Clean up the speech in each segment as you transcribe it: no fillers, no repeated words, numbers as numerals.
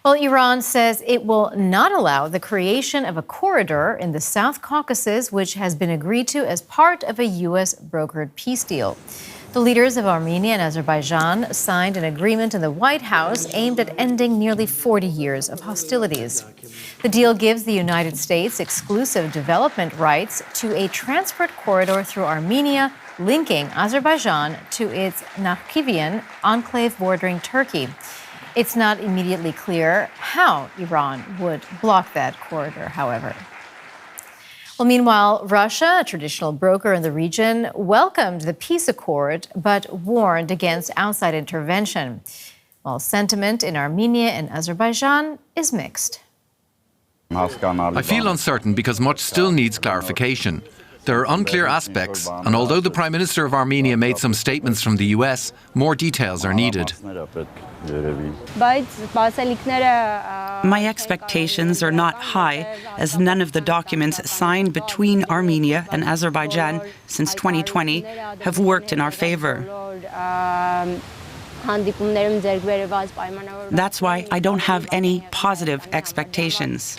Well, Iran says it will not allow the creation of a corridor in the South Caucasus, which has been agreed to as part of a U.S. brokered peace deal. The leaders of Armenia and Azerbaijan signed an agreement in the White House aimed at ending nearly 40 years of hostilities. The deal gives the United States exclusive development rights to a transport corridor through Armenia, linking Azerbaijan to its Nakhichevan enclave bordering Turkey. It's not immediately clear how Iran would block that corridor, however. Well, meanwhile, Russia, a traditional broker in the region, welcomed the peace accord but warned against outside intervention, while sentiment in Armenia and Azerbaijan is mixed. I feel uncertain because much still needs clarification. There are unclear aspects, and although the Prime Minister of Armenia made some statements from the US, more details are needed. My expectations are not high, as none of the documents signed between Armenia and Azerbaijan since 2020 have worked in our favor. That's why I don't have any positive expectations.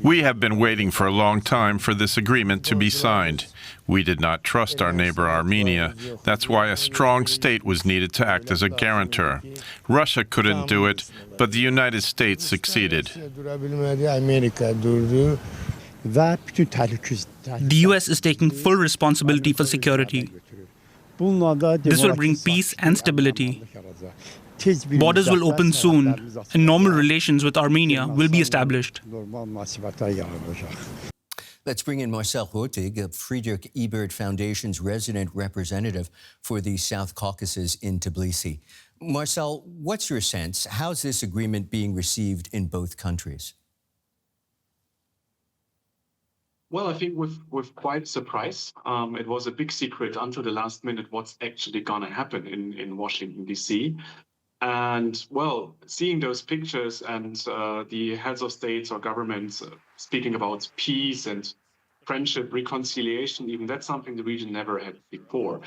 We have been waiting for a long time for this agreement to be signed. We did not trust our neighbor Armenia. That's why a strong state was needed to act as a guarantor. Russia couldn't do it, but the United States succeeded. The US is taking full responsibility for security. This will bring peace and stability. Borders will open soon, and normal relations with Armenia will be established. Let's bring in Marcel Röthig, Friedrich-Ebert-Foundation's resident representative for the South Caucasus in Tbilisi. Marcel, what's your sense? How's this agreement being received in both countries? Well, I think with quite surprise. It was a big secret until the last minute what's actually going to happen in Washington, D.C. And, well, seeing those pictures and the heads of states or governments speaking about peace and friendship, reconciliation, even that's something the region never had before.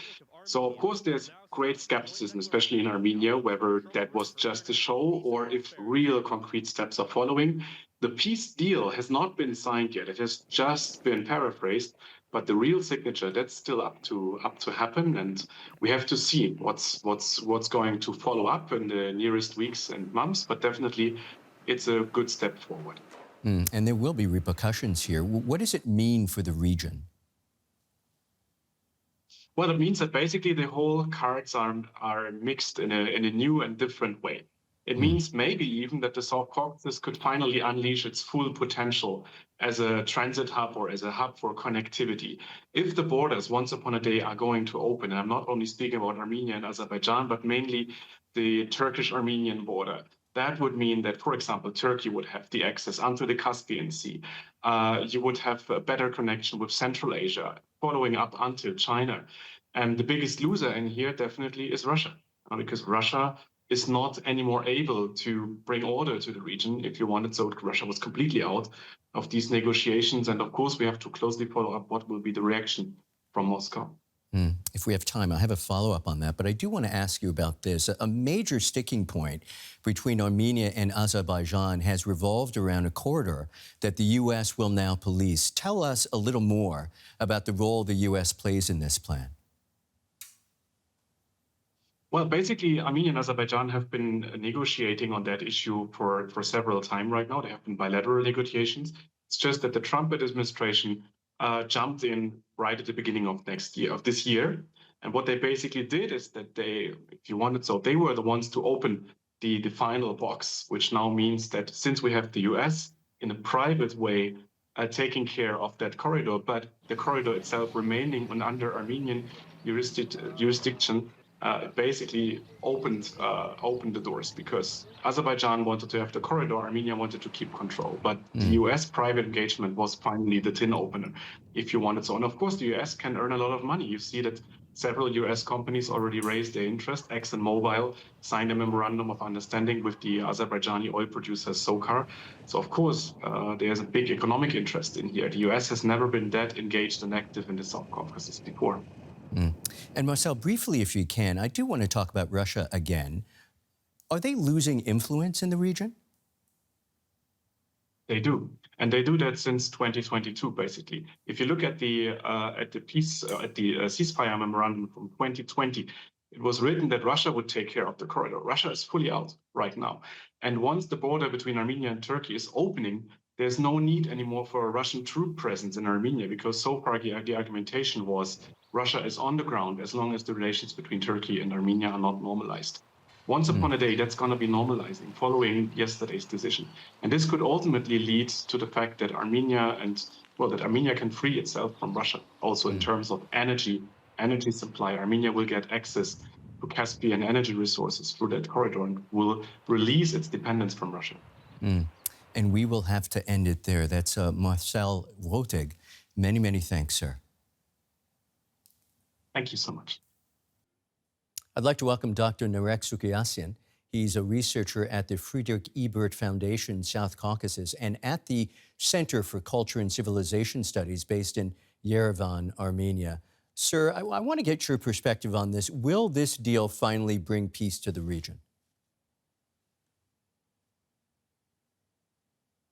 So, of course, there's great skepticism, especially in Armenia, whether that was just a show or if real concrete steps are following. The peace deal has not been signed yet. It has just been paraphrased, but the real signature, that's still up to happen, and we have to see what's going to follow up in the nearest weeks and months. But definitely, it's a good step forward. And there will be repercussions here. What does it mean for the region? Well, it means that basically the whole cards are mixed in a new and different way. It means maybe even that the South Caucasus could finally unleash its full potential as a transit hub or as a hub for connectivity. If the borders once upon a day are going to open, and I'm not only speaking about Armenia and Azerbaijan, but mainly the Turkish-Armenian border, that would mean that, for example, Turkey would have the access onto the Caspian Sea. You would have a better connection with Central Asia, following up until China. And the biggest loser in here definitely is Russia, because Russia is not anymore able to bring order to the region. If you wanted, so Russia was completely out of these negotiations. And of course, we have to closely follow up what will be the reaction from Moscow. If we have time, I have a follow-up on that, but I do want to ask you about this. A major sticking point between Armenia and Azerbaijan has revolved around a corridor that the U.S. will now police. Tell us a little more about the role the U.S. plays in this plan. Well, basically, Armenia and Azerbaijan have been negotiating on that issue for several times right now. There have been bilateral negotiations. It's just that the Trump administration jumped in right at the beginning of this year. And what they basically did is that they, if you wanted, so they were the ones to open the final box, which now means that since we have the US in a private way taking care of that corridor, but the corridor itself remaining under Armenian jurisdiction, basically opened the doors, because Azerbaijan wanted to have the corridor, Armenia wanted to keep control. But the US private engagement was finally the tin opener, if you wanted so. And of course, the US can earn a lot of money. You see that several US companies already raised their interest. ExxonMobil signed a memorandum of understanding with the Azerbaijani oil producer SOCAR. So of course, there's a big economic interest in here. The US has never been that engaged and active in the South Caucasus before. And Marcel, briefly, if you can, I do want to talk about Russia again. Are they losing influence in the region? They do, and they do that since 2022, basically. If you look at the ceasefire memorandum from 2020, it was written that Russia would take care of the corridor. Russia is fully out right now, and once the border between Armenia and Turkey is opening, there's no need anymore for a Russian troop presence in Armenia, because so far the argumentation was Russia is on the ground as long as the relations between Turkey and Armenia are not normalized. Once upon a day, that's going to be normalizing following yesterday's decision. And this could ultimately lead to the fact that Armenia can free itself from Russia, also in terms of energy supply. Armenia will get access to Caspian energy resources through that corridor and will release its dependence from Russia. And we will have to end it there. That's Marcel Röthig. Many, many thanks, sir. Thank you so much. I'd like to welcome Dr. Narek Sukiasyan. He's a researcher at the Friedrich-Ebert-Foundation, South Caucasus, and at the Center for Culture and Civilization Studies based in Yerevan, Armenia. Sir, I want to get your perspective on this. Will this deal finally bring peace to the region?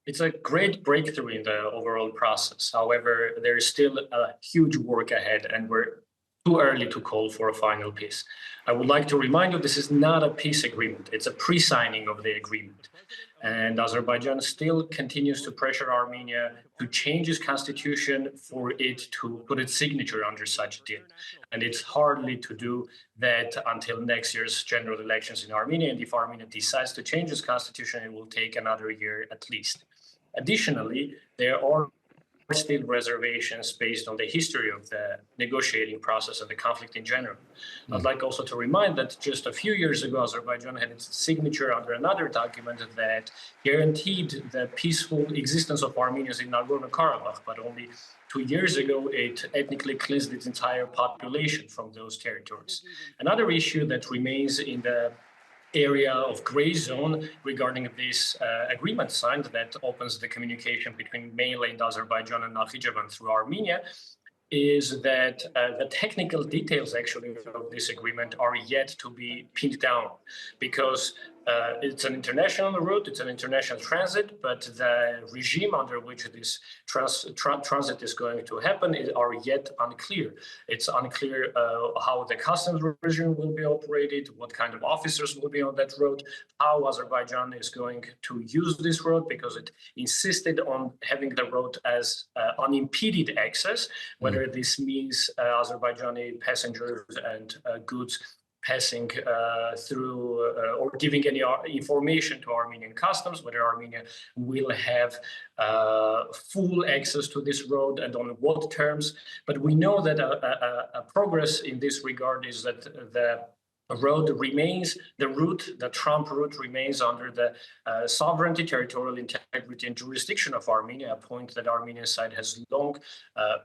It's a great breakthrough in the overall process. However, there is still a huge work ahead, and we're too early to call for a final peace. I would like to remind you, this is not a peace agreement. It's a pre-signing of the agreement. And Azerbaijan still continues to pressure Armenia to change its constitution for it to put its signature under such a deal. And it's hardly to do that until next year's general elections in Armenia. And if Armenia decides to change its constitution, it will take another year at least. Additionally, there are still reservations based on the history of the negotiating process and the conflict in general. I'd like also to remind that just a few years ago, Azerbaijan had its signature under another document that guaranteed the peaceful existence of Armenians in Nagorno-Karabakh, but only 2 years ago, it ethnically cleansed its entire population from those territories. Another issue that remains in the area of gray zone regarding this agreement signed that opens the communication between mainland Azerbaijan and Nakhichevan through Armenia is that the technical details actually of this agreement are yet to be pinned down, because it's an international route, it's an international transit, but the regime under which this transit is going to happen are yet unclear. It's unclear how the customs regime will be operated, what kind of officers will be on that road, how Azerbaijan is going to use this road, because it insisted on having the road as unimpeded access, whether this means Azerbaijani passengers and goods passing through or giving any information to Armenian customs, whether Armenia will have full access to this road and on what terms. But we know that a progress in this regard is that the road remains, the Trump route remains under the sovereignty, territorial integrity, and jurisdiction of Armenia, a point that Armenian side has long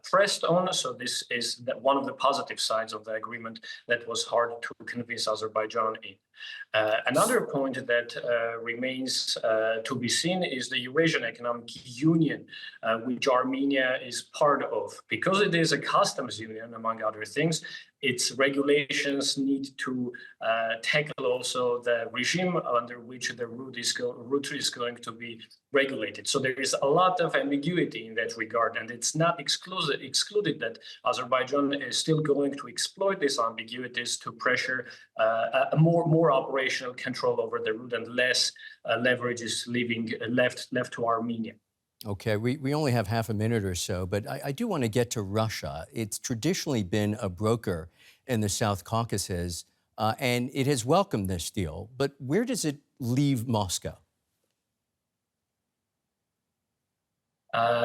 pressed on. So this is one of the positive sides of the agreement that was hard to convince Azerbaijan in. Another point that remains to be seen is the Eurasian Economic Union, which Armenia is part of. Because it is a customs union, among other things, its regulations need to tackle also the regime under which the route is going to be regulated. So there is a lot of ambiguity in that regard, and it's not excluded that Azerbaijan is still going to exploit these ambiguities to pressure a more operational control over the route, and less leverage is left to Armenia. Okay, we only have half a minute or so, but I do want to get to Russia. It's traditionally been a broker in the South Caucasus, and it has welcomed this deal. But where does it leave Moscow?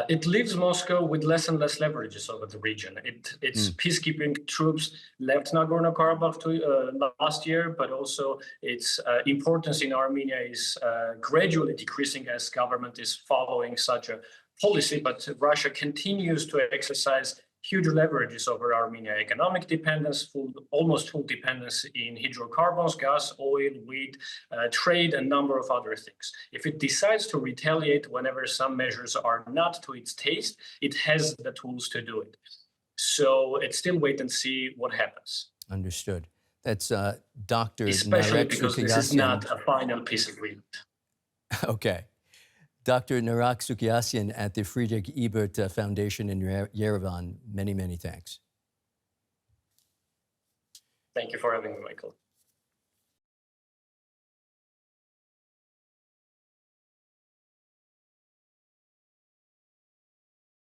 It leaves Moscow with less and less leverages over the region. Its peacekeeping troops left Nagorno-Karabakh last year, but also its importance in Armenia is gradually decreasing as government is following such a policy. But Russia continues to exercise huge leverages over Armenia: economic dependence, almost full dependence in hydrocarbons, gas, oil, wheat, trade, and a number of other things. If it decides to retaliate whenever some measures are not to its taste, it has the tools to do it. So it's still wait and see what happens. Understood. That's Dr. Especially Narek because this is Sukiasyan. not a final peace agreement. Okay. Dr. Narek Sukiasyan at the Friedrich-Ebert-Foundation in Yerevan, many, many thanks. Thank you for having me, Michael.